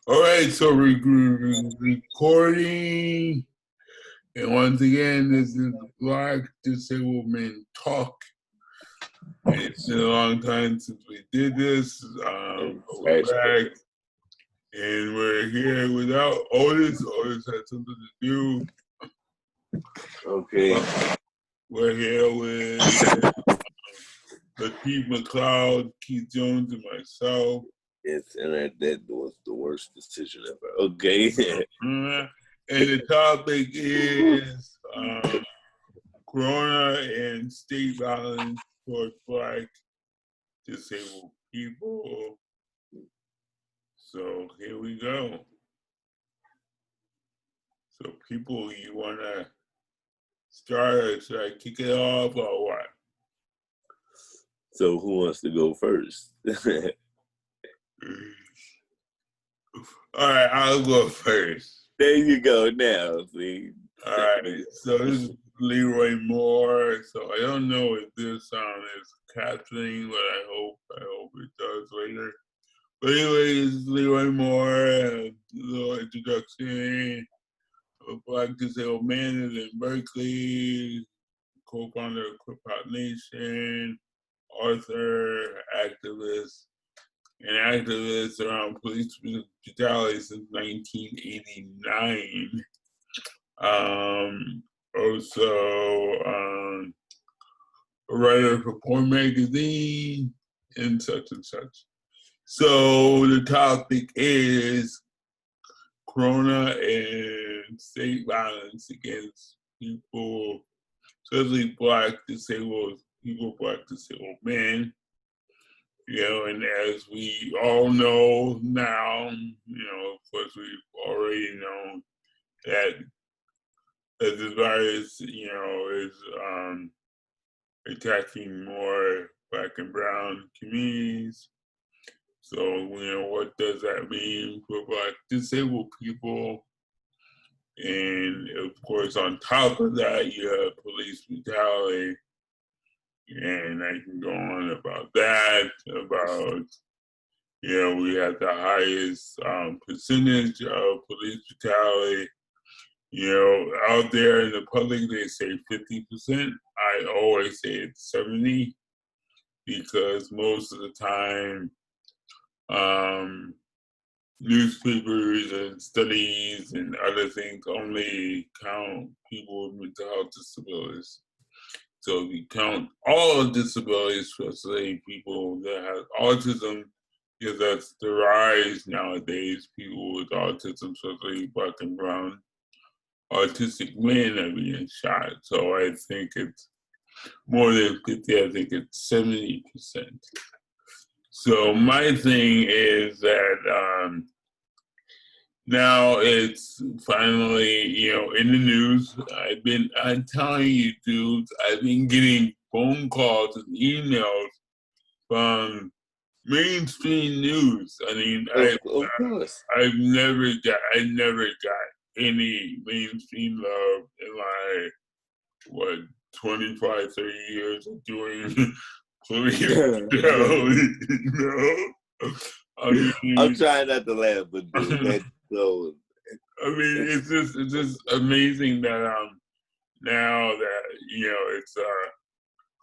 All right, so we're recording, and once again, this is Black Disabled Men Talk. It's been a long time since we did this. We're back, and we're here without Ottis. Ottis had something to do. Okay. We're here with Lateef McLeod, Keith Jones, and myself. Yes, and that was the worst decision ever. Okay. And the topic is Corona and state violence towards Black disabled people. So here we go. So people, you want to start, or should I kick it off or what? So who wants to go first? All right, I'll go first. There you go now, see. All right, so this is Leroy Moore. So I don't know if this is captioning, but I hope it does later. But anyway, this is Leroy Moore, a little introduction. A Black disabled man in Berkeley, co-founder of Krip-Hop Nation, author, activist, and activist around police brutality since 1989. Also, a writer for Porn Magazine and such and such. So the topic is Corona and state violence against people, especially Black disabled people, Black disabled men. You know, and as we all know now, you know, of course we've already known that this virus, you know, is attacking more Black and brown communities. So, you know, what does that mean for Black disabled people? And of course, on top of that, you have police brutality. And I can go on about that, about, you know, we have the highest percentage of police brutality. You know, out there in the public, they say 50%. I always say it's 70 because most of the time, newspapers and studies and other things only count people with mental health disabilities. So if you count all disabilities, especially people that have autism, because that's the rise nowadays, people with autism, especially Black and brown, autistic men are being shot. So I think it's more than 50, I think it's 70%. So my thing is that now it's finally, you know, in the news. I'm telling you, dudes, I've been getting phone calls and emails from mainstream news. I mean, Of course. I never got any mainstream love in my 25, 30 years of doing police shows, you know? I mean, I'm trying not to laugh, but dude, that's so. I mean, it's just amazing that now that, you know, it's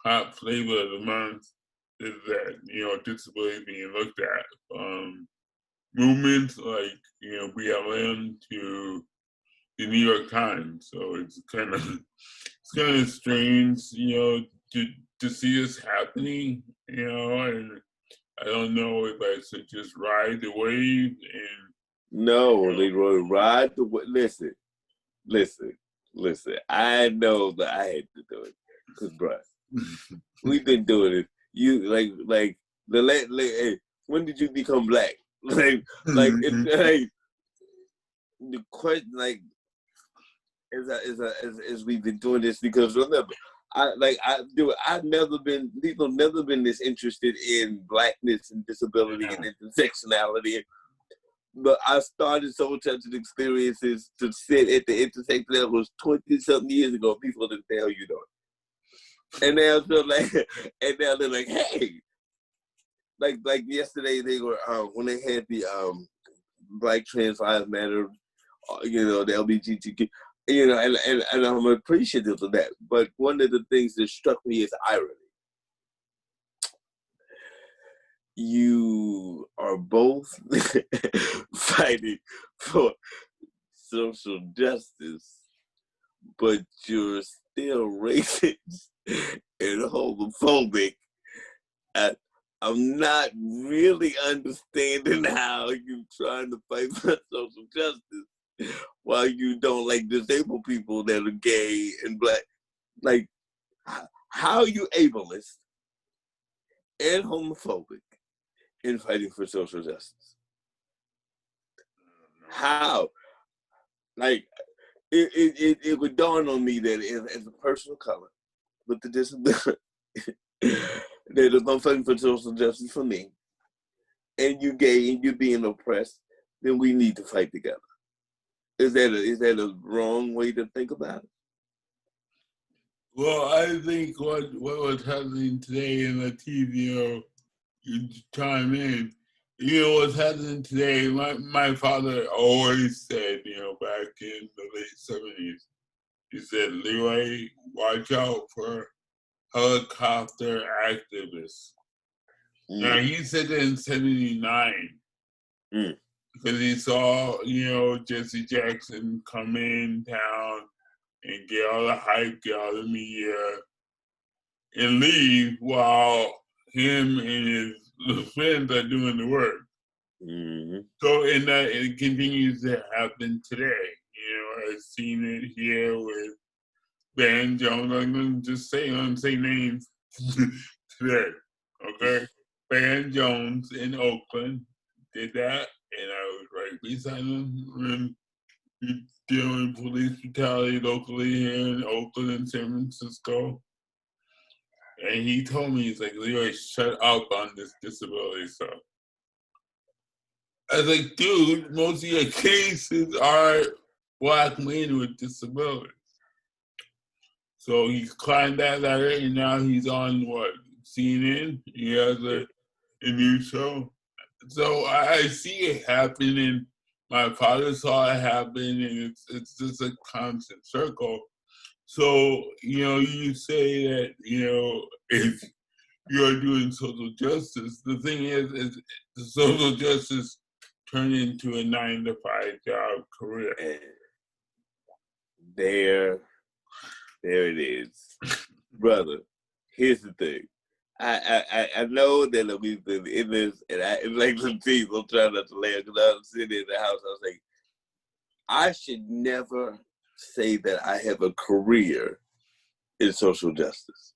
hot flavor of the month is that, you know, disability being looked at. Movements like, you know, BLM to the New York Times. So it's kind of strange, you know, to see this happening, you know, and I don't know if I should just ride the wave and. No, Leroy, ride the way. Listen. I know that I had to do it, cause bruh, we've been doing it. You like hey, when did you become Black? Like the question, like, as we've been doing this, because remember, I've never been this interested in Blackness and disability and intersectionality. But I started soul touching experiences to sit at the intersection levels 20-something years ago. People didn't tell you though. And now they're like, hey, like yesterday they were when they had the Black Trans Lives Matter, the LGBTQ, and I'm appreciative of that. But one of the things that struck me is irony. You are both fighting for social justice, but you're still racist and homophobic. I'm not really understanding how you're trying to fight for social justice while you don't like disabled people that are gay and black. Like, how are you ableist and homophobic in fighting for social justice? How? Like, it would dawn on me that as a person of color with the disability, that if I'm fighting for social justice for me, and you gay and you're being oppressed, then we need to fight together. Is that a wrong way to think about it? Well, I think what was happening today in the TV, you chime in, what's happening today, my father always said, back in the late 70s, he said, Leroy, watch out for helicopter activists. Now, he said that in 79, because he saw, Jesse Jackson come in town and get all the hype, get all the media, and leave while him and his friends are doing the work. So, and that it continues to happen today. I've seen it here with Van Jones. I'm going to just say names today, okay? Van Jones in Oakland did that, and I was right beside him when he's dealing with police brutality locally here in Oakland and San Francisco. And he told me, he's like, Leroy, shut up on this disability stuff. I was like, dude, most of your cases are Black men with disabilities. So he climbed that ladder, and now he's on CNN. He has a news show. So I see it happen, and my father saw it happen, and it's just a constant circle. So, you say that, if you're doing social justice, the thing is the social justice turned into a 9-to-5 job career. There it is. Brother, here's the thing. I know that we've been in this, and like Lateef, I'm trying not to laugh because I was sitting in the house. I was like, I should never say that I have a career in social justice.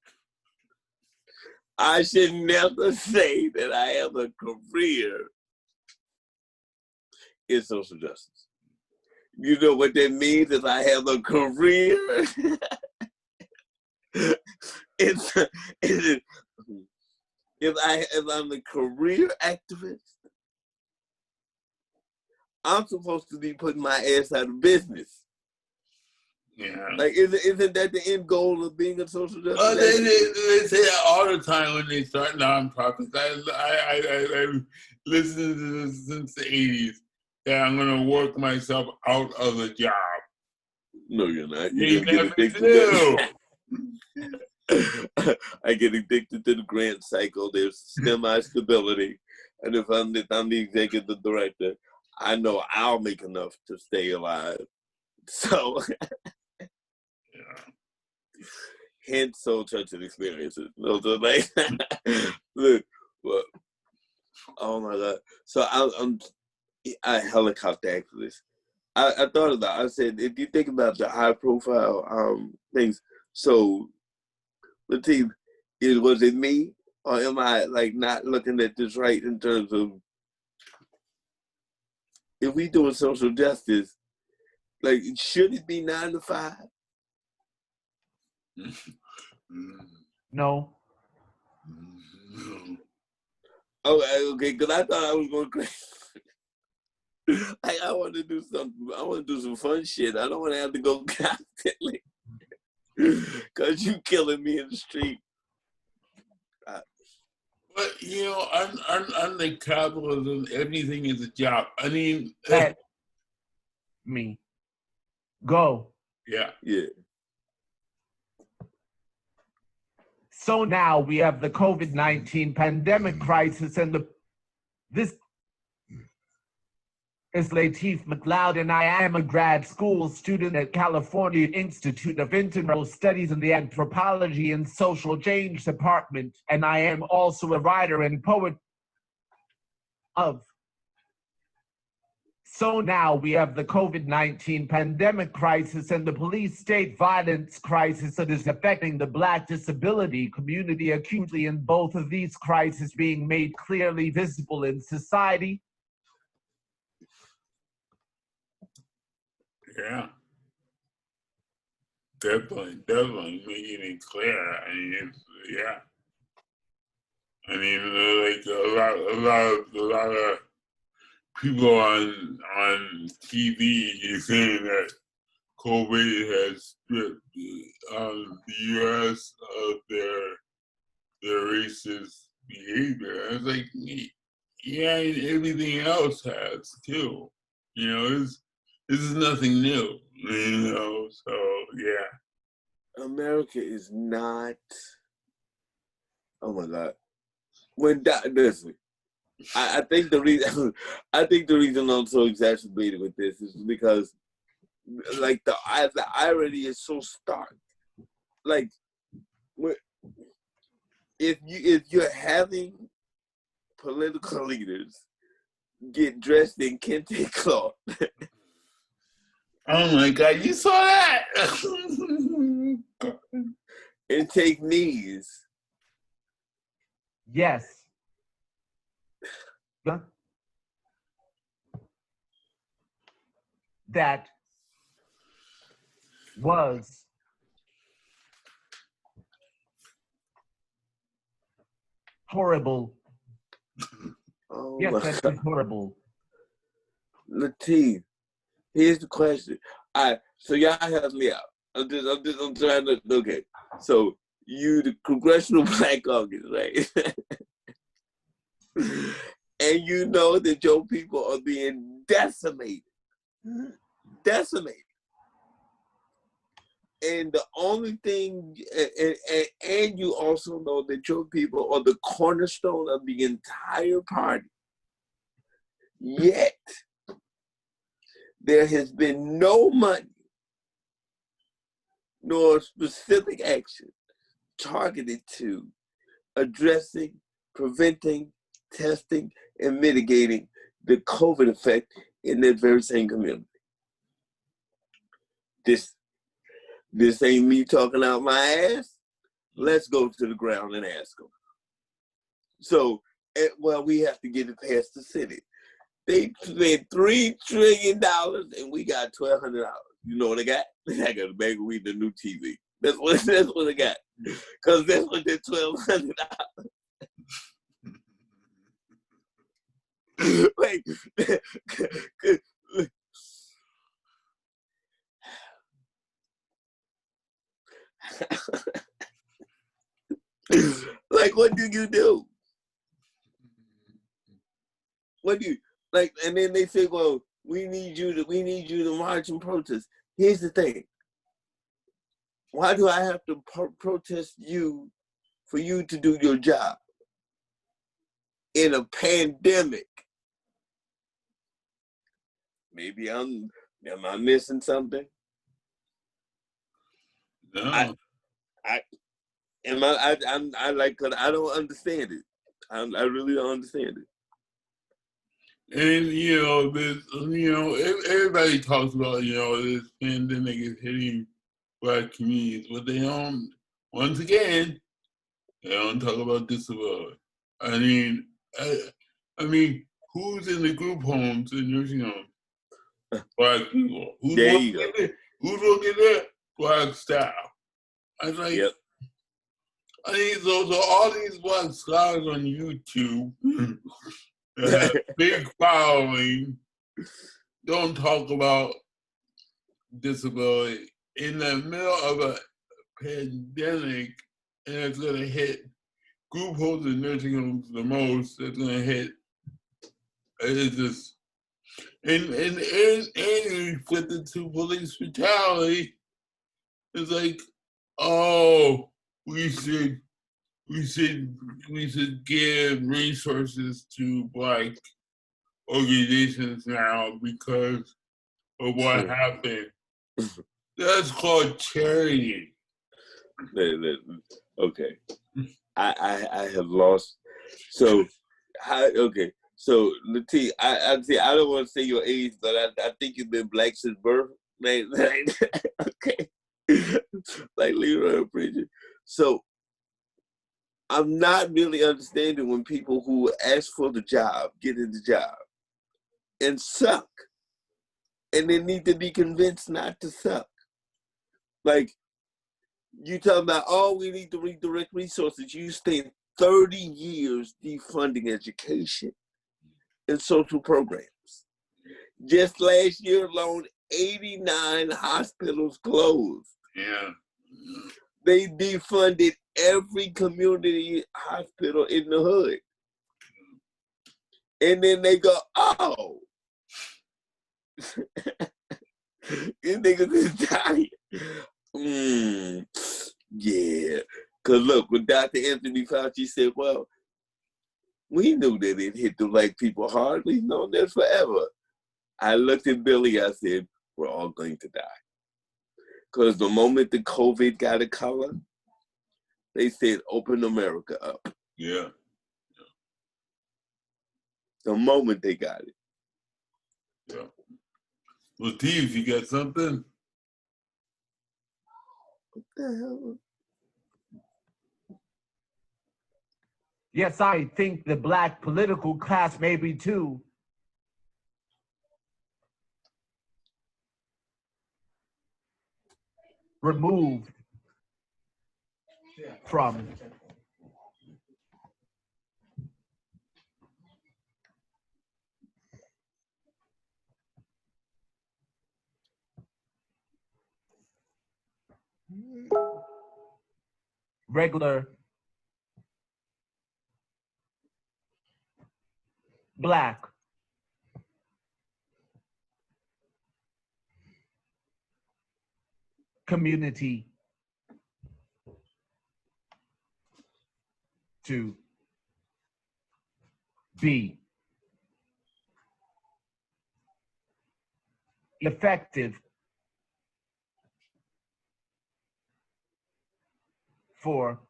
I should never say that I have a career in social justice. You know what that means? If I have a career, if I'm a career activist, I'm supposed to be putting my ass out of business. Yeah. Like, isn't that the end goal of being a social justice? They say that all the time when they start nonprofits. I listened to this since the 80s, that I'm going to work myself out of a job. No, you're not. They never do. I get addicted to the grant cycle. There's semi-stability. And if I'm the executive director, I know I'll make enough to stay alive. So, hence soul touching experiences. Look, well, oh my God. So I'm a helicopter activist. I thought about it. I said, if you think about the high profile things, so Lateef, was it me, or am I like not looking at this right in terms of if we doing social justice, like should it be 9 to 5? No. Oh, okay, because I thought I was going crazy. Like, I want to do something. I want to do some fun shit. I don't want to have to go constantly because you killing me in the street. But under capitalism, everything is a job. I mean, Let me go. yeah. So now we have the COVID-19 pandemic crisis, and this is Lateef McLeod, and I am a grad school student at California Institute of Intramural Studies in the Anthropology and Social Change Department, and I am also a writer and poet of. So now we have the COVID-19 pandemic crisis and the police state violence crisis that is affecting the Black disability community acutely, and both of these crises being made clearly visible in society. Yeah. Definitely making it clear. I mean, yeah. I mean, like a lot of people on TV is saying that COVID has stripped the U.S. of their racist behavior. I was like, yeah, and everything else has too. This is nothing new. So yeah. America is not. Oh my God. Listen, I think the reason I'm so exacerbated with this is because, like, the irony is so stark. Like, if you're having political leaders get dressed in kente cloth. Oh my God, you saw that? And take knees. Yes. That was horrible. Oh yes, my that God. is horrible. Lateef, here's the question. So y'all help me out. I'm trying to. Okay, so you the Congressional Black Caucus, right? And you know that your people are being decimated. And the only thing, and you also know that your people are the cornerstone of the entire party. Yet, there has been no money nor specific action targeted to addressing, preventing, testing, and mitigating the COVID effect in that very same community. This ain't me talking out my ass. Let's go to the ground and ask them. So, we have to get it past the Senate. They spent $3 trillion and we got $1,200. You know what I got? I got a bag of weed and a new TV. That's what I got. Because that's what that $1,200. Like, like, what do you do? What do you like? And then they say, "Well, we need you to march and protest." Here's the thing: why do I have to protest you for you to do your job in a pandemic? Maybe am I missing something? No. I like, cause I don't understand it. I really don't understand it. And everybody talks about this pandemic is hitting Black communities, but they don't. Once again, they don't talk about disability. I mean, who's in the group homes and nursing homes? Black people. Who's working there? Black staff. I was like, yep. I mean, so all these Black scholars on YouTube that have big following don't talk about disability in the middle of a pandemic, and it's going to hit group homes and nursing homes the most that's gonna hit is this. And you flip it to police brutality. It's like, oh, we should give resources to Black organizations now because of what happened. That's called charity. Okay, I have lost. So, okay. So, Lateef, I don't want to say your age, but I think you've been Black since birth. Like, okay, like Leroy Preacher. So, I'm not really understanding when people who ask for the job get in the job and suck, and they need to be convinced not to suck. Like, you talking about, oh, we need to redirect resources. You spent 30 years defunding education and social programs. Just last year alone, 89 hospitals closed. Yeah. They defunded every community hospital in the hood. And then they go, oh, these niggas is dying. Yeah. Because look, when Dr. Anthony Fauci said, well, we knew that it hit the Black people hard. We've known that forever. I looked at Billy, I said, we're all going to die. Because the moment the COVID got a color, they said, open America up. Yeah. The moment they got it. Yeah. Lateef, you got something? What the hell? Yes, I think the Black political class maybe too. Removed from regular Black community to be effective for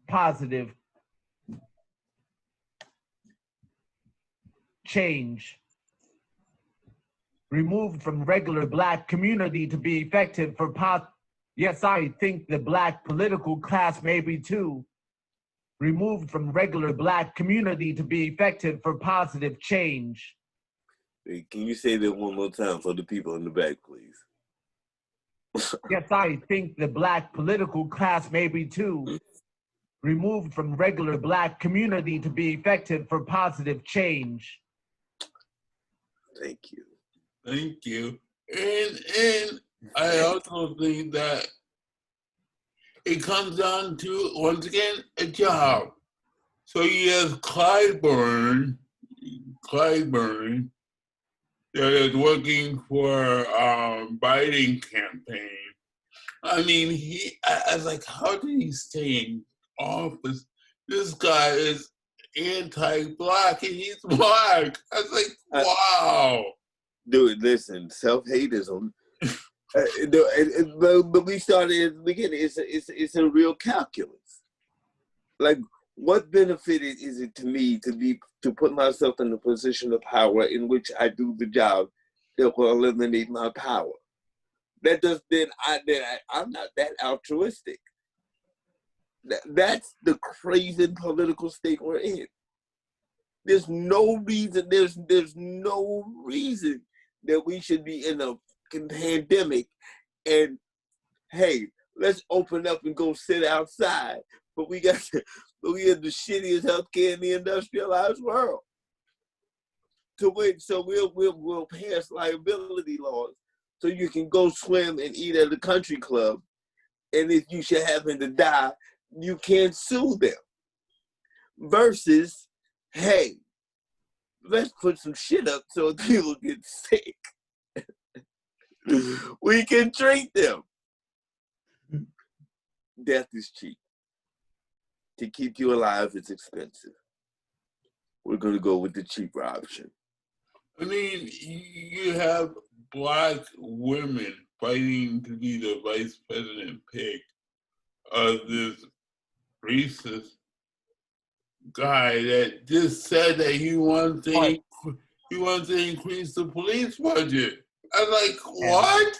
positive change. Removed from regular Black community to be effective for yes, I think the Black political class maybe too. Removed from regular Black community to be effective for positive change. Hey, can you say that one more time for the people in the back, please? Yes, I think the Black political class maybe too. Removed from regular Black community to be effective for positive change. Thank you. Thank you. And I also think that it comes down to, once again, a job. So you have Clyburn, that is working for Biden campaign. I mean, I was like, how did he stay in office? This guy is anti-Black and he's Black. I was like, wow. Dude, listen, self-hate is but we started at the beginning. It's a real calculus. Like, what benefit is it to me to put myself in a position of power in which I do the job that will eliminate my power? I'm not that altruistic. That's the crazy political state we're in. There's no reason. There's no reason that we should be in a pandemic and, hey, let's open up and go sit outside. But we have the shittiest healthcare in the industrialized world. So we'll pass liability laws so you can go swim and eat at a country club. And if you should happen to die, you can't sue them. Versus, hey, let's put some shit up so people get sick. We can treat them. Death is cheap. To keep you alive, it's expensive. We're going to go with the cheaper option. I mean, you have Black women fighting to be the vice president pick of this racist guy that just said that he wants to increase the police budget. I'm like, what?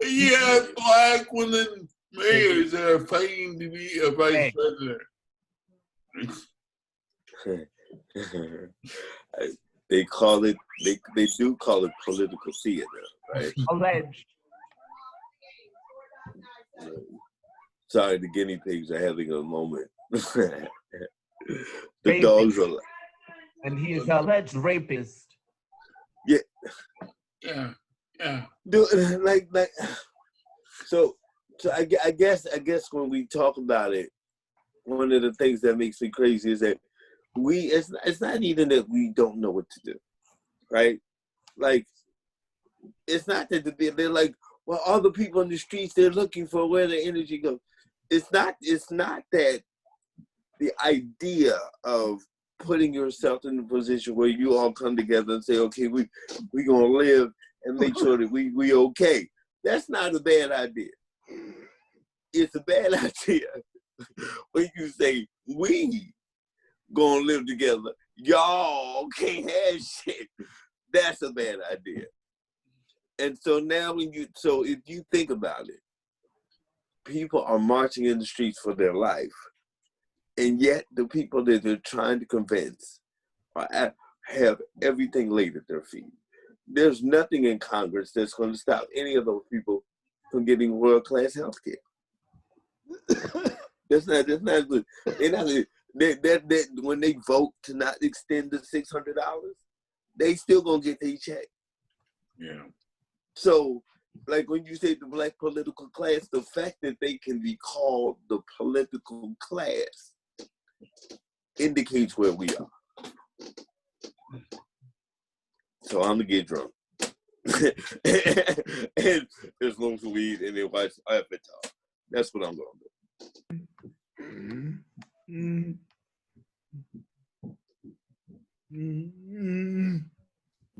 You have Black women mayors that are fighting to be a vice president. They call it, they do call it political theater, right? Alleged. Sorry, the guinea pigs are having a moment. The dogs are. And he is an alleged rapist. Yeah. Yeah. Dude, like, so I guess when we talk about it, one of the things that makes me crazy is that it's not even that we don't know what to do, right? Like, it's not that they're like, well, all the people in the streets, they're looking for where the energy goes. It's not that the idea of putting yourself in a position where you all come together and say, okay, we gonna live and make sure that we okay. That's not a bad idea. It's a bad idea when you say we gonna live together. Y'all can't have shit. That's a bad idea. And so now if you think about it, people are marching in the streets for their life. And yet the people that they're trying to convince have everything laid at their feet. There's nothing in Congress that's going to stop any of those people from getting world-class health care. That's not good. When they vote to not extend the $600, they still gonna get their check. Yeah. So, like when you say the Black political class, the fact that they can be called the political class indicates where we are. So I'm gonna get drunk and there's long as weed and then watch Avatar. That's what I'm gonna do.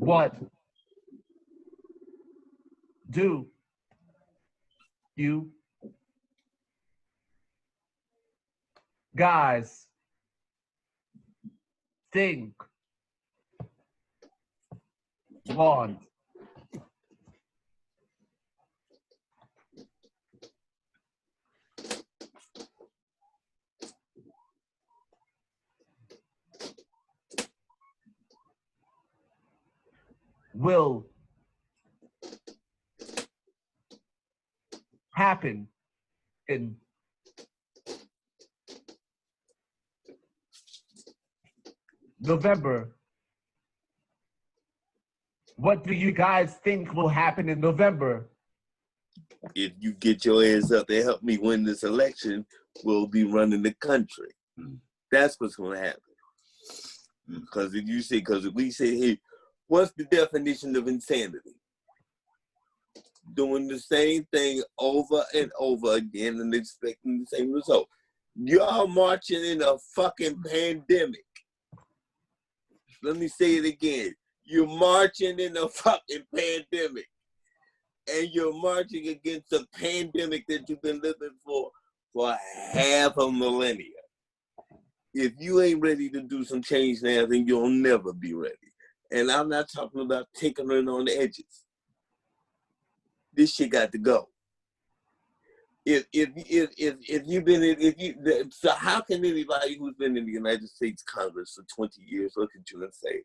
What do you guys think want will happen in November? What do you guys think will happen in November? If you get your ass up to help me win this election, we'll be running the country. That's what's going to happen. Because if we say, hey, what's the definition of insanity? Doing the same thing over and over again and expecting the same result. Y'all marching in a fucking pandemic. Let me say it again. You're marching in a fucking pandemic. And you're marching against a pandemic that you've been living for half a millennia. If you ain't ready to do some change now, then you'll never be ready. And I'm not talking about tinkering on the edges. This shit got to go. So how can anybody who's been in the United States Congress for 20 years look at you and say,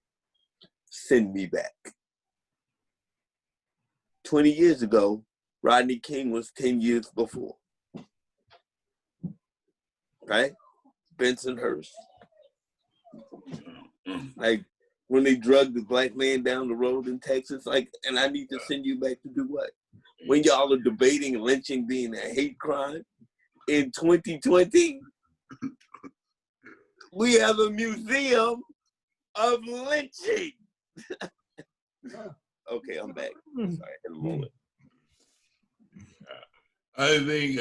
send me back? 20 years ago, Rodney King was 10 years before. Right? Bensonhurst. Like, when they drugged the black man down the road in Texas? Like, and I need to send you back to do what? When y'all are debating lynching being a hate crime in 2020, we have a museum of lynching. Okay, I'm back. Sorry, I had a moment. I think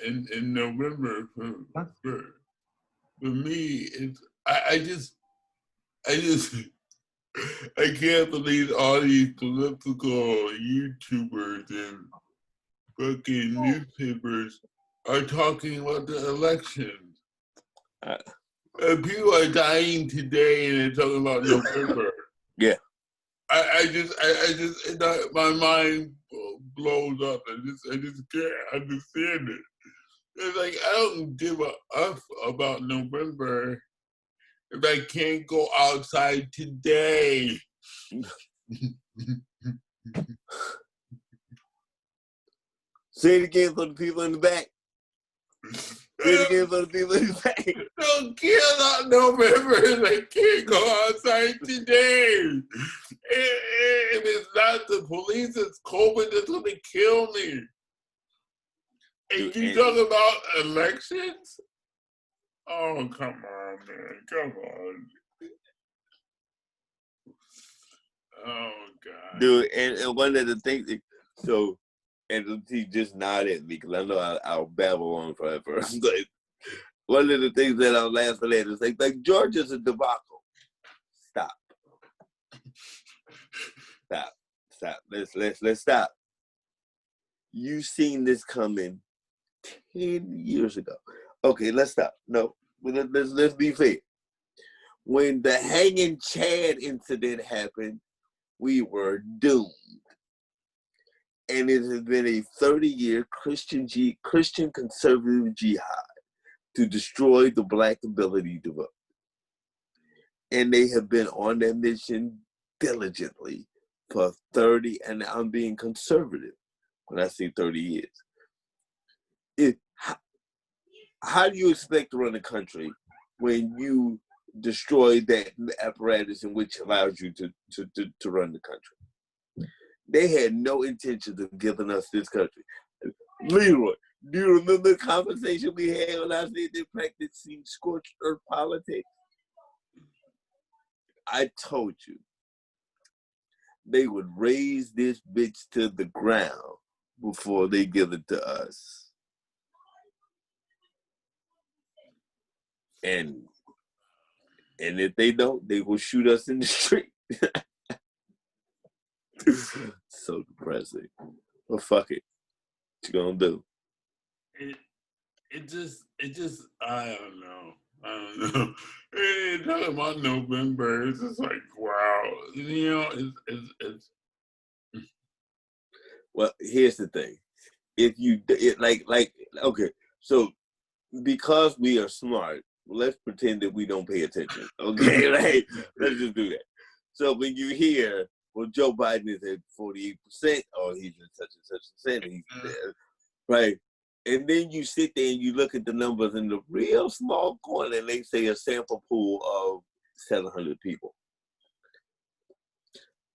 in November for me, it's I just I can't believe all these political YouTubers and fucking newspapers are talking about the elections. And people are dying today and they're talking about November. Yeah. I just, my mind blows up. I just can't understand it. It's like, I don't give a F about November if I can't go outside today. Say it again for the people in the back. Say it again for the people in the back. Don't care about November if I can't go outside today. If it's not the police, it's COVID that's going to kill me. And you talk about elections? Oh, come on, man. Come on. Oh, God. Dude, and one of the things, so, and he just nodded at me because I know I'll babble on forever. But one of the things that I'm laughing at is like Georgia's a debacle. Stop. Let's stop. You've seen this coming 10 years ago. Okay, let's stop. No, let's be fair. When the hanging Chad incident happened, we were doomed. And it has been a 30-year Christian conservative jihad to destroy the black ability to vote. And they have been on that mission diligently for 30, and I'm being conservative when I say 30 years. How do you expect to run a country when you destroy that apparatus in which allows you to run the country? They had no intention of giving us this country. Leroy, do you remember the conversation we had when I said they're practicing scorched earth politics? I told you they would raise this bitch to the ground before they give it to us. And if they don't, they will shoot us in the street. So depressing. Well, fuck it. What you gonna do? It just, I don't know. Talking about November, it's just like, wow. You know, it's. Well, here's the thing. If you, okay, so because we are smart, let's pretend that we don't pay attention. Okay, right? Let's just do that. So when you hear, well, Joe Biden is at 48%, or he's at such and such percent, and he's there, right? And then you sit there and you look at the numbers in the real small corner, and they say a sample pool of 700 people.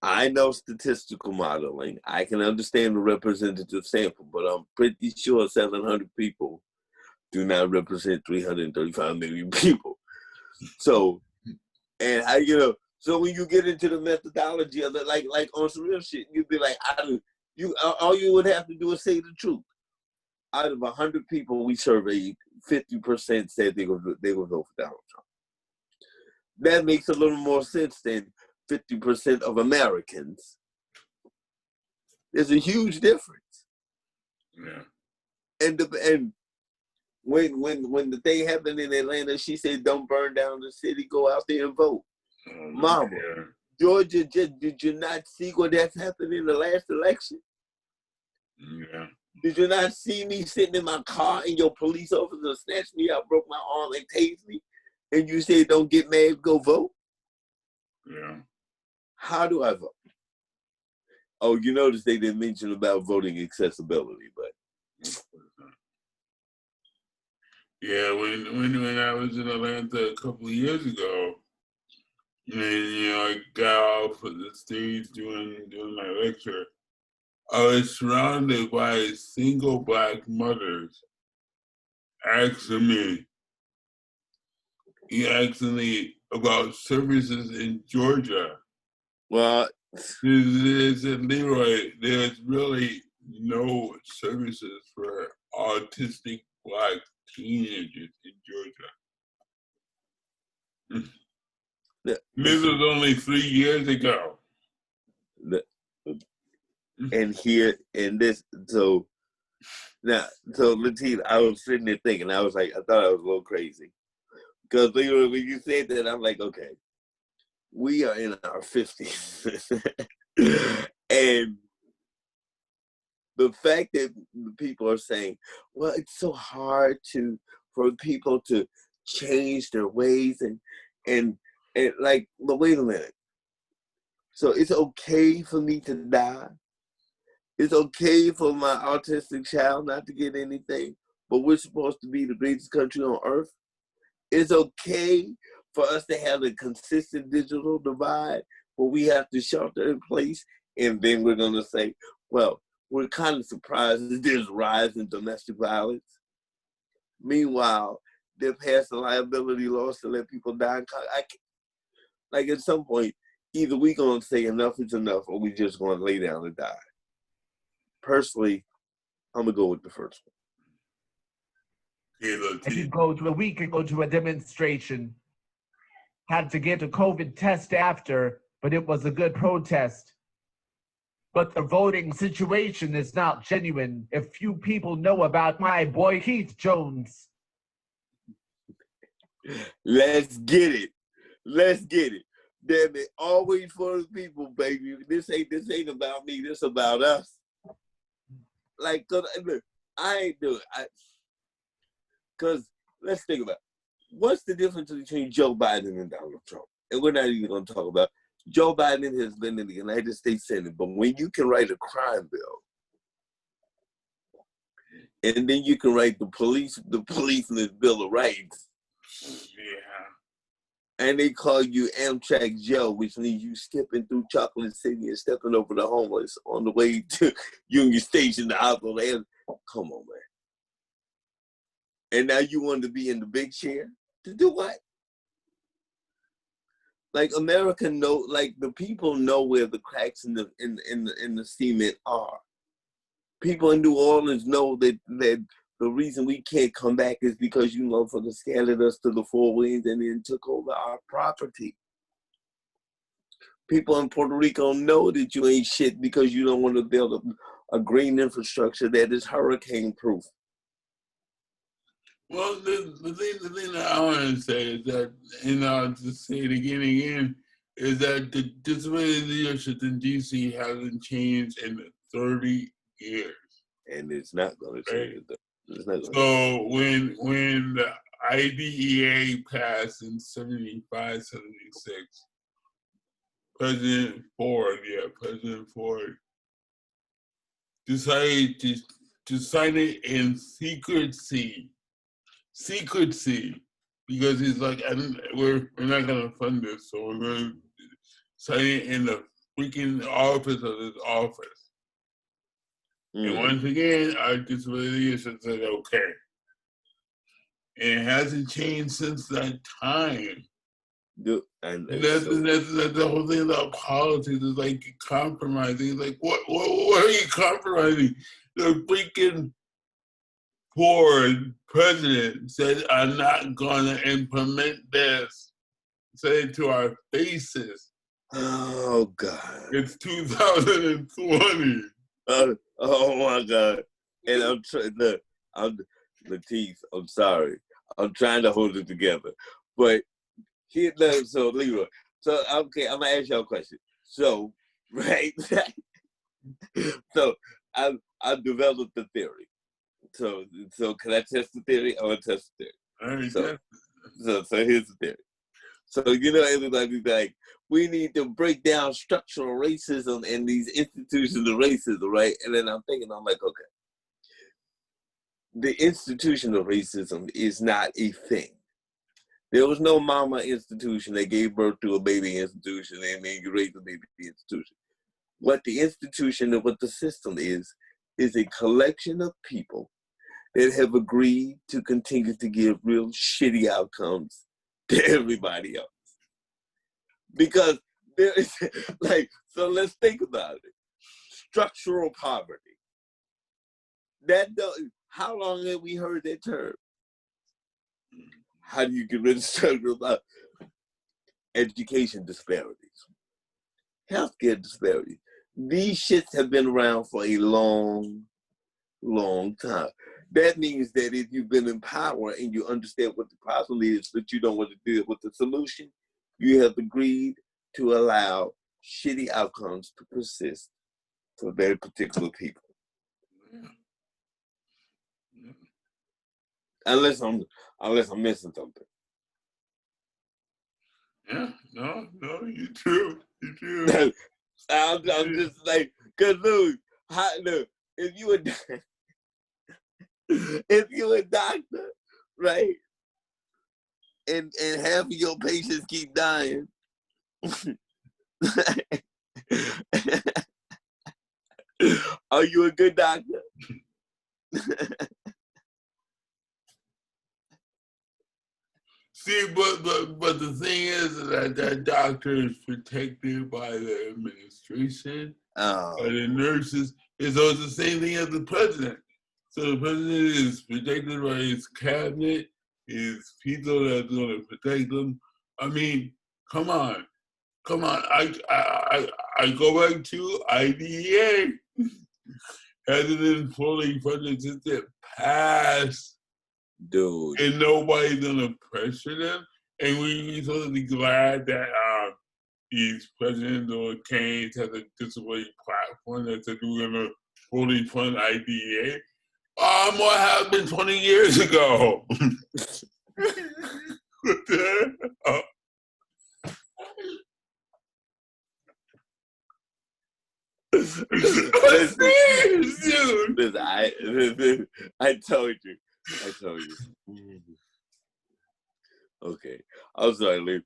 I know statistical modeling. I can understand the representative sample, but I'm pretty sure 700 people do not represent 335 million people. So, and so when you get into the methodology of it, like on some real shit, you'd be like, all you would have to do is say the truth. Out of 100 people we surveyed, 50% said they would vote for Donald Trump. That makes a little more sense than 50% of Americans. There's a huge difference. Yeah. And when the thing happened in Atlanta, she said, "Don't burn down the city. Go out there and vote." Mama, yeah. Georgia, did you not see what that's happened in the last election? Yeah. Did you not see me sitting in my car and your police officer snatched me out, broke my arm, and tased me? And you said, "Don't get mad, go vote"? Yeah. How do I vote? Oh, you notice they didn't mention about voting accessibility, but yeah, when I was in Atlanta a couple of years ago, And I got off of the stage doing my lecture. I was surrounded by single Black mothers asking me about services in Georgia. Well, They said, Leroy, there's really no services for autistic Black teenagers in Georgia. This was only 3 years ago. And here, and this, so Lateef, I was sitting there thinking, I was like, I thought I was a little crazy. Because when you said that, I'm like, okay, we are in our 50s. And the fact that people are saying, well, it's so hard for people to change their ways and like, well, wait a minute. So it's okay for me to die. It's okay for my autistic child not to get anything, but we're supposed to be the greatest country on earth. It's okay for us to have a consistent digital divide where we have to shelter in place, and then we're going to say, well, we're kind of surprised that there's a rise in domestic violence. Meanwhile, they've passed a liability laws to let people die. Like at some point, either we're going to say enough is enough or we're just going to lay down and die. Personally, I'm going to go with the first one. I could go to a demonstration. Had to get a COVID test after, but it was a good protest. But the voting situation is not genuine if few people know about my boy Heath Jones. Let's get it. Let's get it. Damn it. Always for the people, baby. This ain't about me. This about us. Like, cause look, I ain't doing it. Cause let's think about it. What's the difference between Joe Biden and Donald Trump? And we're not even going to talk about Joe Biden has been in the United States Senate, but when you can write a crime bill, and then you can write the policeman's Bill of Rights, and they call you Amtrak Joe, which means you skipping through Chocolate City and stepping over the homeless on the way to Union Station to Apple. Come on, man. And now you want to be in the big chair to do what? Like America know, like the people know where the cracks in the cement are. People in New Orleans know that the reason we can't come back is because you motherfuckers scattered us to the four winds and then took over our property. People in Puerto Rico know that you ain't shit because you don't want to build a green infrastructure that is hurricane proof. Well, the thing that I want to say is that, and I'll just say it again, is that the disability leadership in DC hasn't changed in 30 years. And it's not going to change. So when the IDEA passed in 75, 76, President Ford decided to sign it in secrecy, because he's like, we're not gonna fund this, so we're gonna sign it in the freaking office of his office. And once again, our disability leadership said okay. And it hasn't changed since that time. And that's the whole thing about politics, is like compromising. Like, what are you compromising? The freaking Ford president said, I'm not gonna implement this. Say it to our faces. Oh God. It's 2020. Oh my God. And I'm trying to, Lateef, I'm sorry. I'm trying to hold it together. But so Leroy. So okay, I'm gonna ask y'all a question. So, right. So I've developed a theory. So can I test the theory? I want to test the theory. So here's the theory. So everybody's like, we need to break down structural racism and these institutions of racism, right? And then I'm like, okay, the institution of racism is not a thing. There was no mama institution that gave birth to a baby institution and then you raise a baby institution. What the institution and what the system is a collection of people that have agreed to continue to give real shitty outcomes to everybody else. Because there is, like, so let's think about it. Structural poverty. How long have we heard that term? How do you get rid of structural poverty? Education disparities, healthcare disparities. These shits have been around for a long, long time. That means that if you've been in power and you understand what the problem is, but you don't want to deal with the solution, you have agreed to allow shitty outcomes to persist for very particular people. Unless I'm missing something. Yeah, no, you true. I'm just like, cause look, if you a doctor, right, and half of your patients keep dying, are you a good doctor? See, but the thing is that doctor is protected by the administration, by the nurses. It's also the same thing as the president. So the president is protected by his cabinet, his people that's going to protect them. I mean, come on. I go back to IDEA. Hasn't been fully funded since it passed. Dude. And nobody's gonna pressure them. And we're supposed to be glad that these presidents or candidates have a disability platform that said we're gonna fully fund IDEA. What happened 20 years ago? What the hell? Listen, I told you. Okay, I'm sorry, Lee.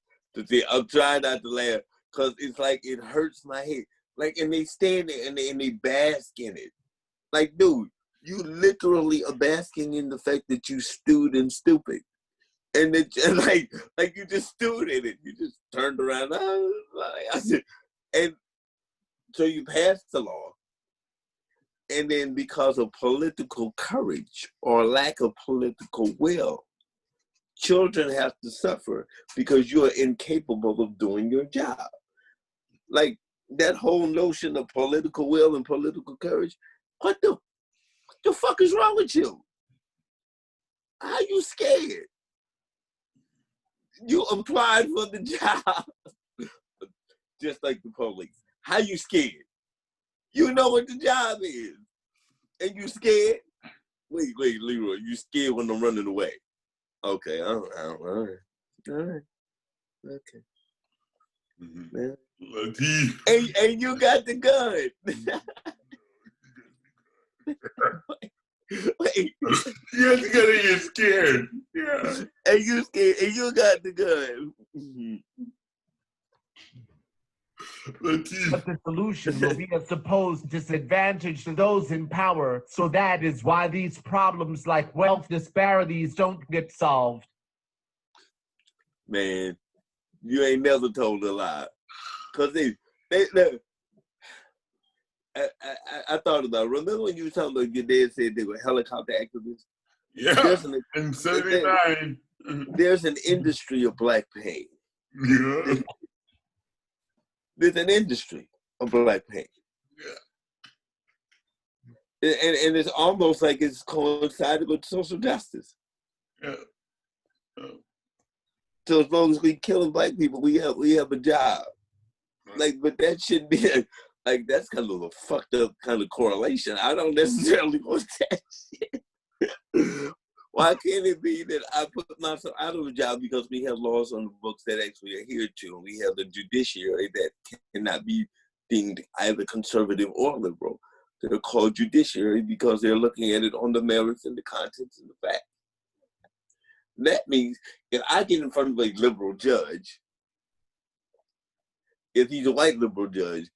I'm trying not to laugh because it's like it hurts my head. Like, and they stand there and they bask in it. Like, dude, you literally are basking in the fact that you stewed and stupid, and like you just stewed in it. You just turned around, and so you passed the law. And then because of political courage or lack of political will, children have to suffer because you are incapable of doing your job. Like that whole notion of political will and political courage, what the fuck is wrong with you? How you scared? You applied for the job, just like the police. How you scared? You know what the job is, and you scared? Wait, Leroy, you scared when I'm running away? Okay, all right, okay. Mm-hmm. And you got the gun. Wait. You got the gun and you're scared. Yeah. And you scared, and you got the gun. Mm-hmm. But the solution will be a supposed disadvantage to those in power. So that is why these problems like wealth disparities don't get solved. Man, you ain't never told a lie. Because they I thought about it. Remember when you were talking about your dad said they were helicopter activists? Yeah, in 79. There's an industry of black pain. Yeah. There's an industry of black pain. Yeah. And it's almost like it's coincided with social justice. Yeah. So as long as we killing black people, we have a job. Like, but that should be like that's kind of a fucked up kind of correlation. I don't necessarily want that shit. Why can't it be that I put myself out of a job because we have laws on the books that actually adhere to, and we have the judiciary that cannot be deemed either conservative or liberal. They're called judiciary because they're looking at it on the merits and the contents and the facts. That means if I get in front of a liberal judge, if he's a white liberal judges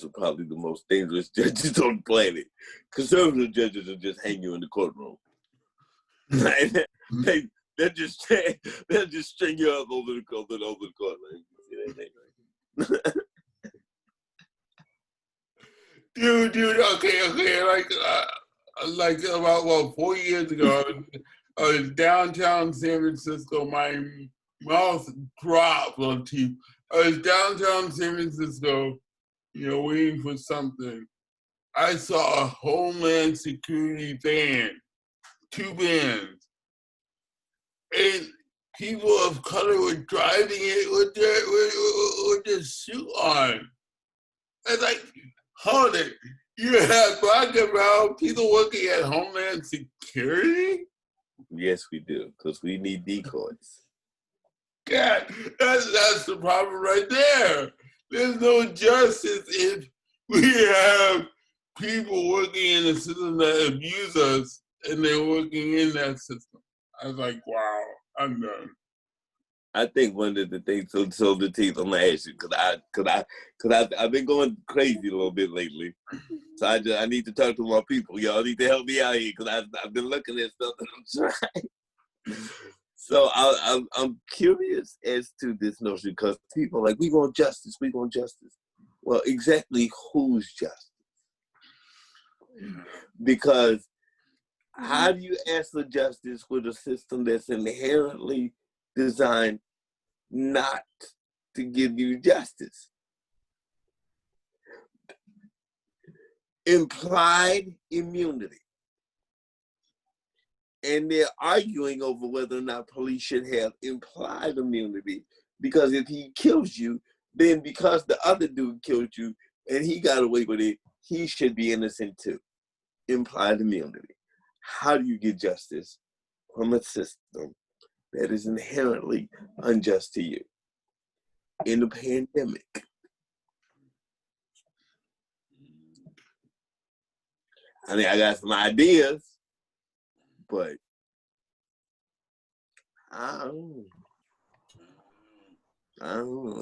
are probably the most dangerous judges on the planet. Conservative judges will just hang you in the courtroom. They'll just string you up over the courtroom. Dude, okay, like about 4 years ago, I was downtown San Francisco. My mouth dropped on teeth. I was downtown San Francisco, waiting for something. I saw a Homeland Security van, 2 vans, and people of color were driving it with their suit on. I was like, hold it. You have black and brown people working at Homeland Security? Yes, we do, because we need decoys. God, that's the problem right there. There's no justice if we have people working in a system that abuse us and they're working in that system. I was like, wow, I'm done. I think one of the things, so the teeth, I'm gonna ask you, cause I've been going crazy a little bit lately. So I need to talk to my people. Y'all need to help me out here, cause I've been looking at stuff that I'm trying. So I'm curious as to this notion, because people are like, we want justice. Well, exactly whose justice? Because how do you ask for justice with a system that's inherently designed not to give you justice? Implied immunity. And they're arguing over whether or not police should have implied immunity, because if he kills you, then because the other dude killed you and he got away with it, he should be innocent too. Implied immunity. How do you get justice from a system that is inherently unjust to you? In the pandemic, I mean, I got some ideas, but I don't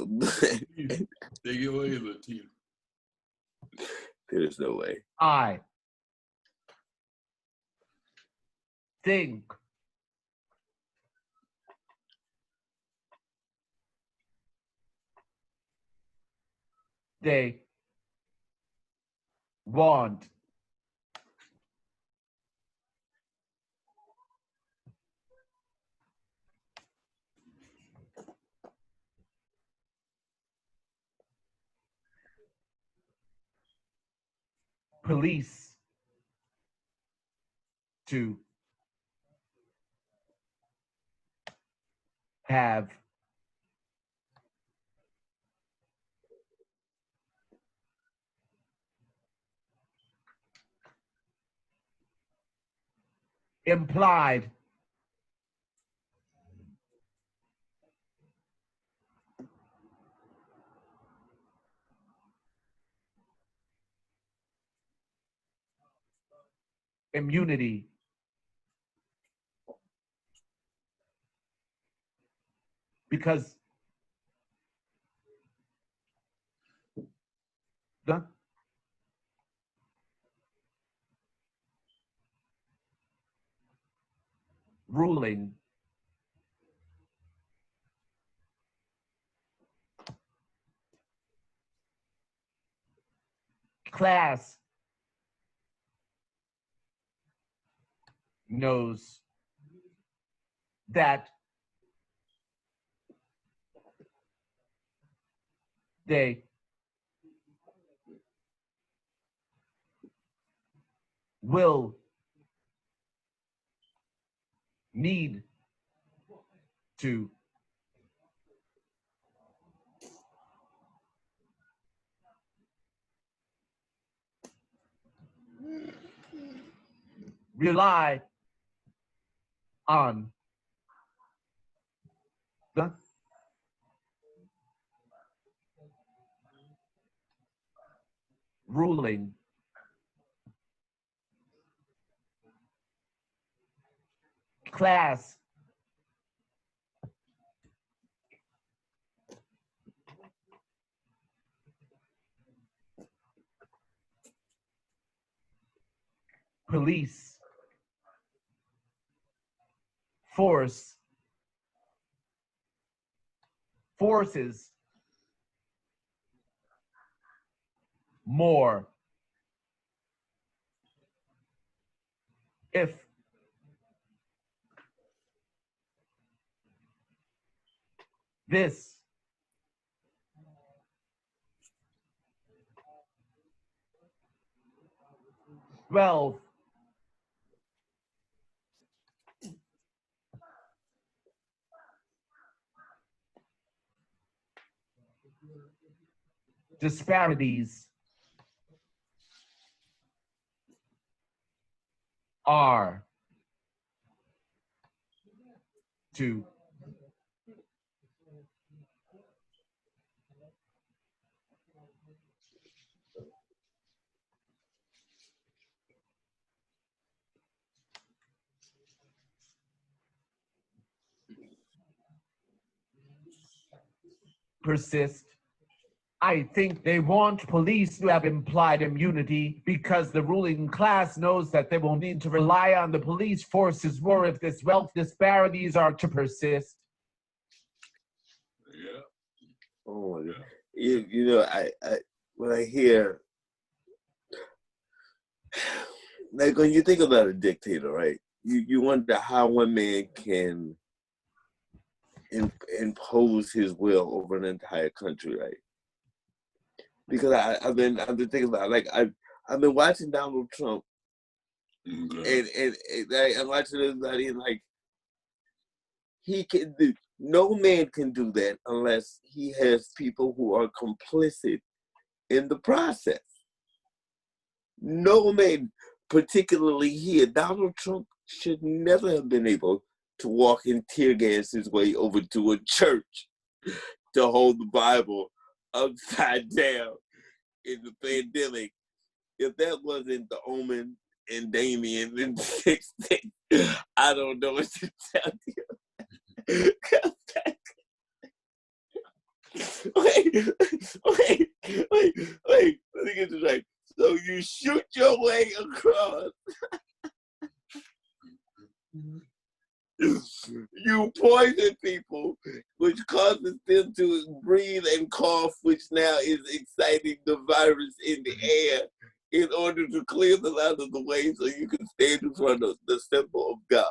know. Take it away, Lateef. There's no way. I think they want police to have implied immunity because the ruling class knows that they will need to rely on the ruling class police forces more if this wealth disparities are to persist. I think they want police to have implied immunity because the ruling class knows that they will need to rely on the police forces more if this wealth disparities are to persist. Yeah. Oh my God. You know, I when I hear, like when you think about a dictator, right? You wonder how one man can impose his will over an entire country, right? Because I've been thinking about, like, I've been watching Donald Trump, Okay. and I'm watching everybody, and like, he can do, no man can do that unless he has people who are complicit in the process. No man, particularly here, Donald Trump should never have been able to walk and tear gas his way over to a church to hold the Bible upside down in the pandemic. If that wasn't the Omen and Damien in 16, I don't know what to tell you. Wait. Let me get this right. So you shoot your way across. You poison people, which causes them to breathe and cough, which now is exciting the virus in the air in order to clear them out of the way so you can stand in front of the symbol of God.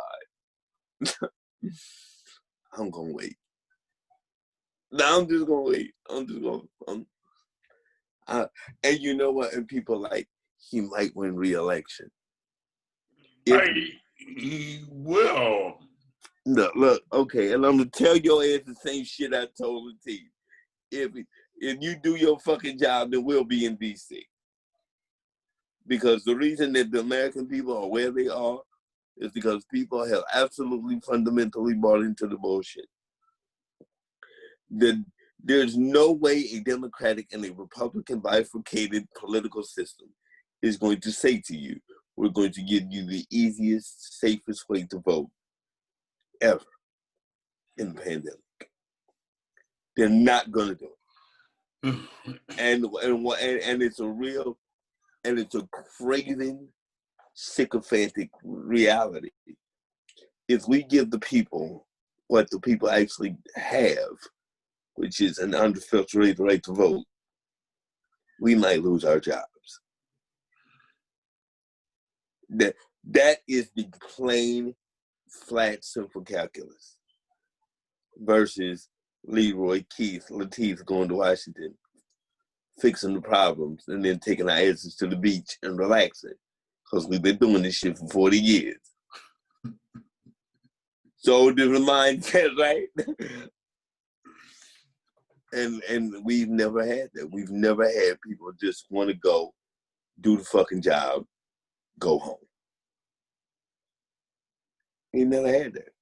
I'm going to wait. No, I'm just going to wait. I'm just going to. And you know what? And people like, he might win re-election. He will. Look, okay, and I'm gonna tell your ass the same shit I told the team. If you do your fucking job, then we'll be in DC. Because the reason that the American people are where they are is because people have absolutely fundamentally bought into the bullshit. There's no way a Democratic and a Republican bifurcated political system is going to say to you, we're going to give you the easiest, safest way to vote ever in the pandemic. They're not going to do it. And it's a real, and it's a craven, sycophantic reality. If we give the people what the people actually have, which is an unfiltered right to vote, we might lose our jobs. That is the plain, flat, simple calculus. Versus Lateef going to Washington, fixing the problems, and then taking our asses to the beach and relaxing. Because we've been doing this shit for 40 years. So the mindset, right? And we've never had that. We've never had people just want to go, do the fucking job, go home. We never had that.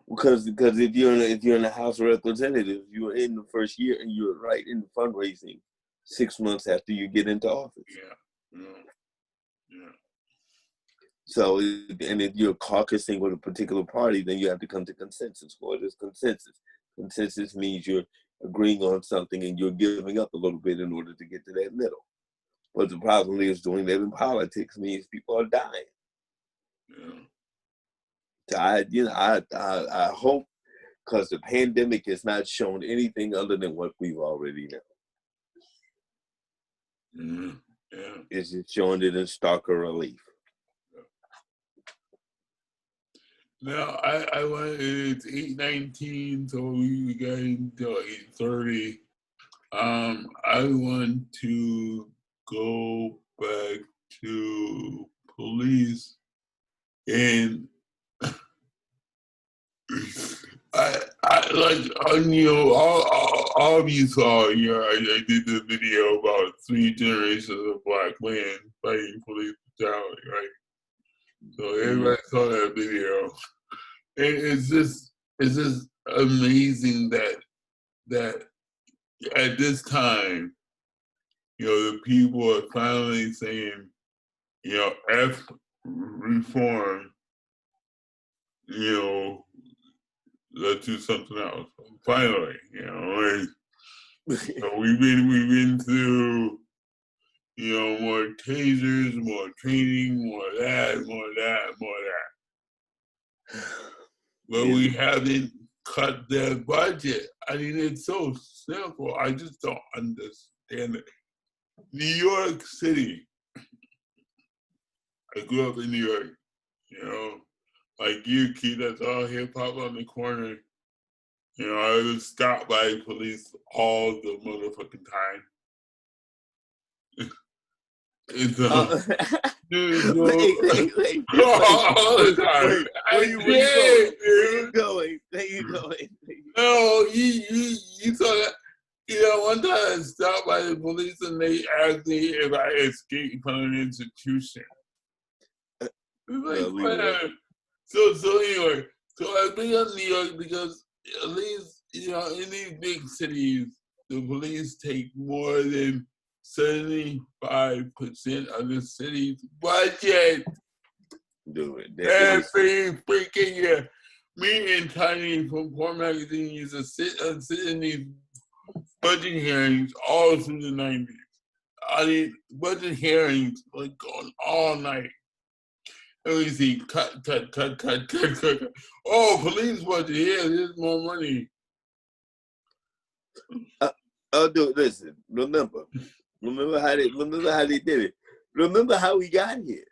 Because if you're in the House of Representatives, you're in the first year and you're right in the fundraising 6 months after you get into office. Yeah. So, and if you're caucusing with a particular party, then you have to come to consensus. What is consensus? Consensus means you're agreeing on something and you're giving up a little bit in order to get to that middle. But the problem is doing that in politics means people are dying. Yeah. So I hope, because the pandemic has not shown anything other than what we've already known. Yeah. It's just showing it in starker relief. Now I went. It's 8:19, so we got until 8:30. I want to go back to police, and I like, you know, all of you saw, you know, I did the video about 3 generations of Black men fighting police brutality, right? So everybody saw that video, and it's just amazing that at this time, you know, the people are finally saying, you know, F reform, you know, let's do something else. Finally, you know, so we've been through, you know, more tasers, more training, more that. But we haven't cut their budget. I mean, it's so simple. I just don't understand it. New York City. I grew up in New York, you know, like you, kid, that's all hip hop on the corner. You know, I was stopped by police all the motherfucking time. It's all the time. Where you going? No, you saw that. You know, one time I was stopped by the police and they asked me if I escaped from an institution. Like, whatever. So anyway, so I bring up New York because at least, you know, in these big cities, the police take more than 75% of the city's budget. Every freaking year. Me and Tiny from Poor Magazine used to sit in these budget hearings all through the 90s. I mean, budget hearings like going all night. And we see cut. Oh, police budget, yeah, there's more money. Dude, listen, remember how they did it. Remember how we got here.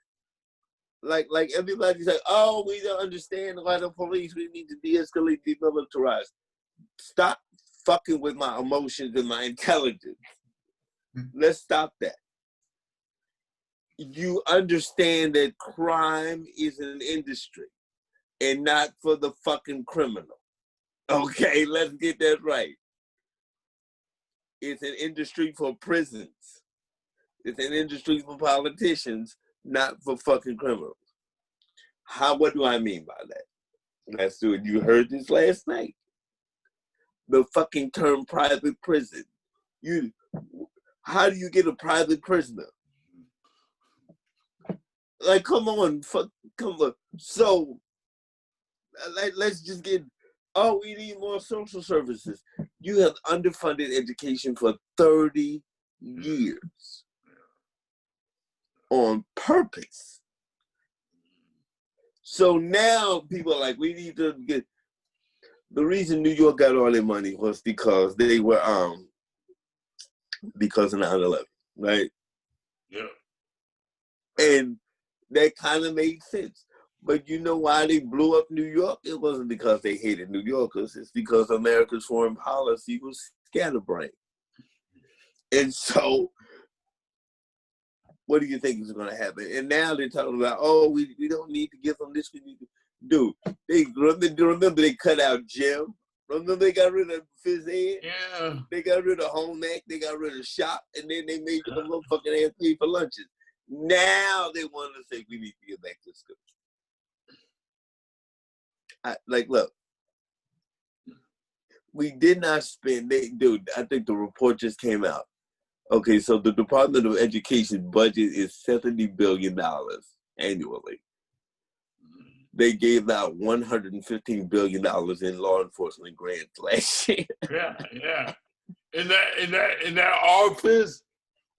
Like everybody's like, oh, we don't understand why the police, we need to de-escalate, demilitarize. Stop fucking with my emotions and my intelligence. Let's stop that. You understand that crime is an industry and not for the fucking criminal. Okay, let's get that right. It's an industry for prisons. It's an industry for politicians, not for fucking criminals. What do I mean by that? Let's do it. You heard this last night. The fucking term private prison. How do you get a private prisoner? Like, come on. So, let's just get, we need more social services. You have underfunded education for 30 years on purpose. So now people are like, we need to get, the reason New York got all their money was because they were, because of 9/11, right? Yeah. And that kind of made sense. But you know why they blew up New York? It wasn't because they hated New Yorkers. It's because America's foreign policy was scatterbrained. And so, what do you think is going to happen? And now they're talking about, we don't need to give them this. We need to do. Remember they cut out gym. Remember they got rid of phys ed? Yeah. They got rid of home ec. They got rid of shop. And then they made them motherfucking ass pay for lunches. Now they want to say we need to get back to school. Look, we did not spend, I think the report just came out. Okay, so the Department of Education budget is $70 billion annually. They gave out $115 billion in law enforcement grants last year. Yeah. In that office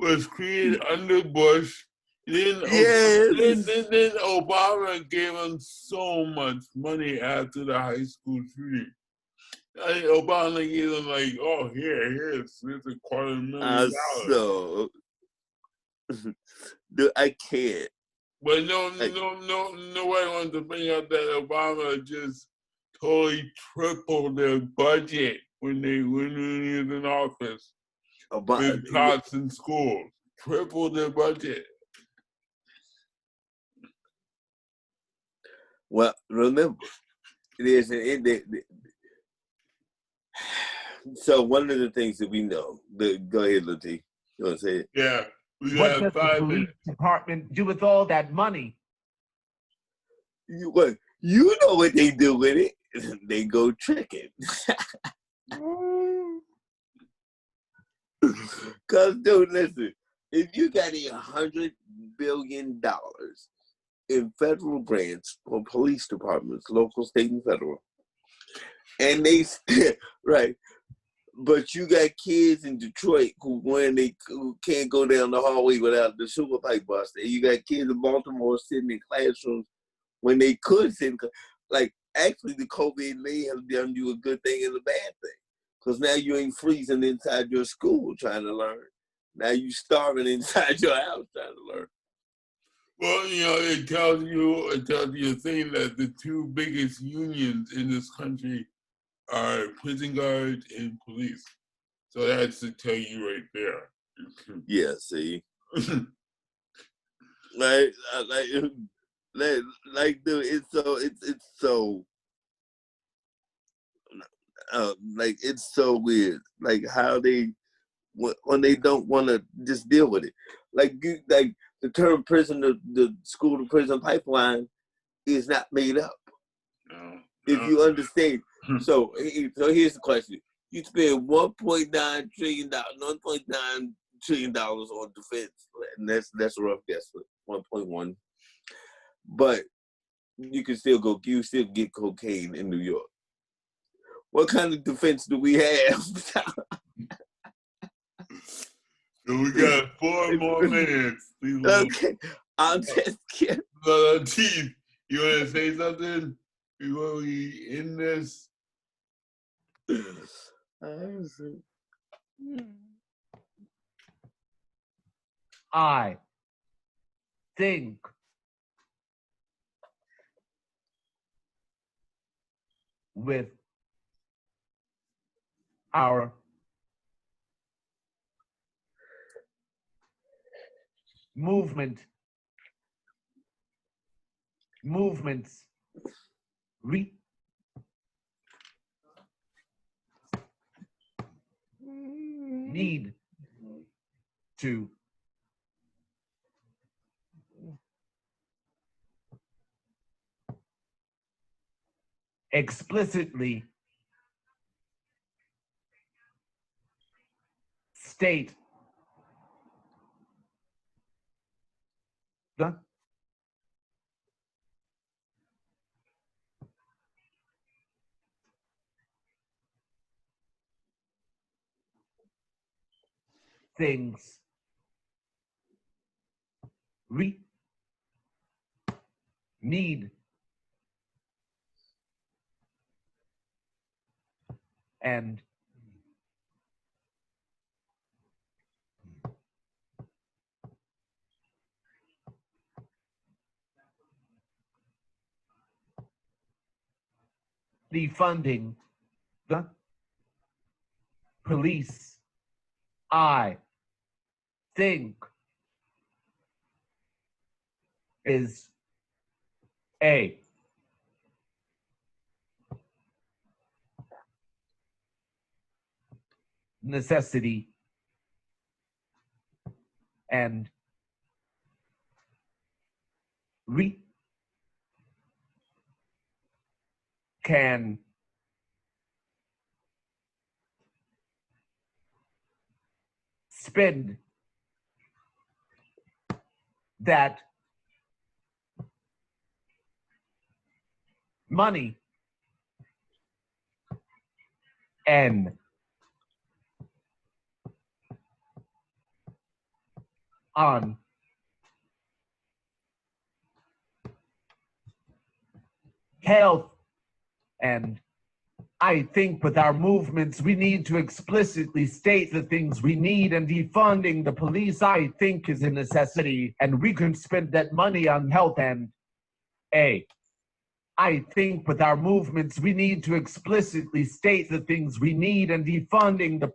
was created under Bush. Yes. Then Obama gave him so much money after the high school shooting. Obama gave him like, oh, here's $250,000. So, dude, I can't. But nobody wants to bring up that Obama just totally tripled their budget when he was in office. With cops in schools, tripled their budget. Well, remember, so one of the things that we know, go ahead, Lateef. You want to say it? Yeah. What does the police department do with all that money? You know what they do with it. They go tricking. Because, dude, listen, if you got $100 billion in federal grants for police departments, local, state, and federal, and they, right, but you got kids in Detroit who can't go down the hallway without the super pipe buster. You got kids in Baltimore sitting in classrooms when they could sit. Like, actually, the COVID may have done you a good thing and a bad thing. Because now you ain't freezing inside your school trying to learn. Now you starving inside your house trying to learn. Well, it tells you a thing that the two biggest unions in this country are prison guards and police. So that's to tell you right there. Yeah, see. like, dude, it's so it's so weird. Like how they, when they don't want to just deal with it. Like the term prison, the school to prison pipeline is not made up. No. If you understand. So here's the question. You spend $1.9 trillion on defense. And that's a rough guess, 1.1. But you still get cocaine in New York. What kind of defense do we have? So we got 4 more minutes. Okay, I'm just kidding. Chief, you want to say something before we end this? I think with our movements need to explicitly state the things we need and defunding the police, I think, is a necessity and we can spend that money and on health. And I think with our movements, we need to explicitly state the things we need, and defunding the police, I think, is a necessity, and we can spend that money on health. And I think with our movements, we need to explicitly state the things we need, and defunding the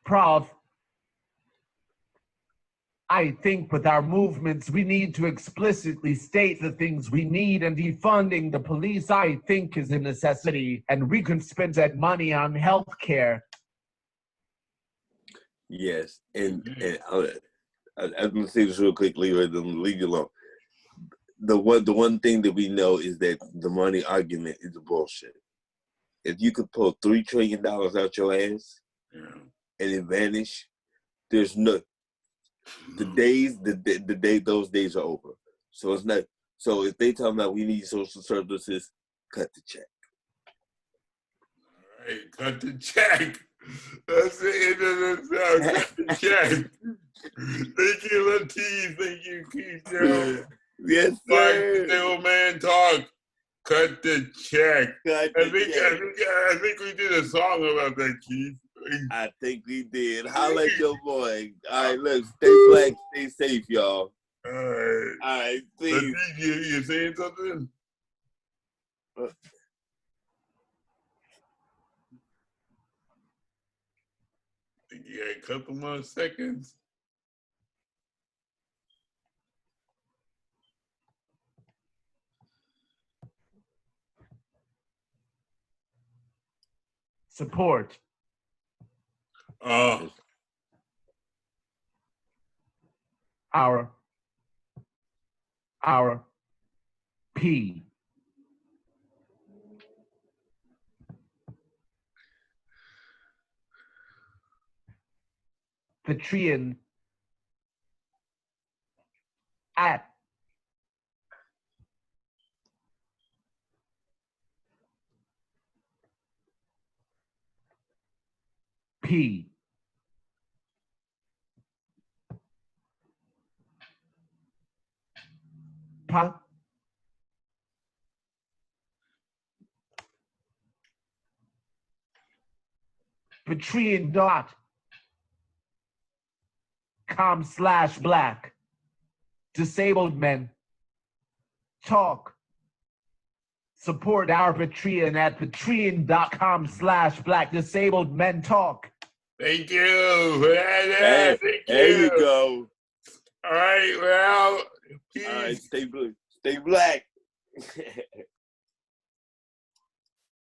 Prof. I think with our movements, we need to explicitly state the things we need, and defunding the police, I think, is a necessity, and we can spend that money on health care. Yes, and I'm gonna say this real quickly, or then leave you alone. The one thing that we know is that the money argument is a bullshit. If you could pull $3 trillion out your ass and it vanish, there's no those days are over. So it's not. So if they talking about we need social services, cut the check. All right, cut the check. That's the end of the show. Cut the check. Thank you, Lateef. Thank you, Keith. Yes, sir. The old man talk. Cut the check. Cut I the think we did a song about that, Keith. I think we did. Holla at your boy. All right, look, stay black, stay safe, y'all. All right. All right, please. You saying something? Think you got a couple more seconds? Support our P. Patrian at P. Pa. Patreon.com/black disabled men talk. Support our Patreon at patreon.com/black disabled men talk. Thank you for that. Hey, Thank there you. you go. All right, well, peace. All right, stay blue, stay black.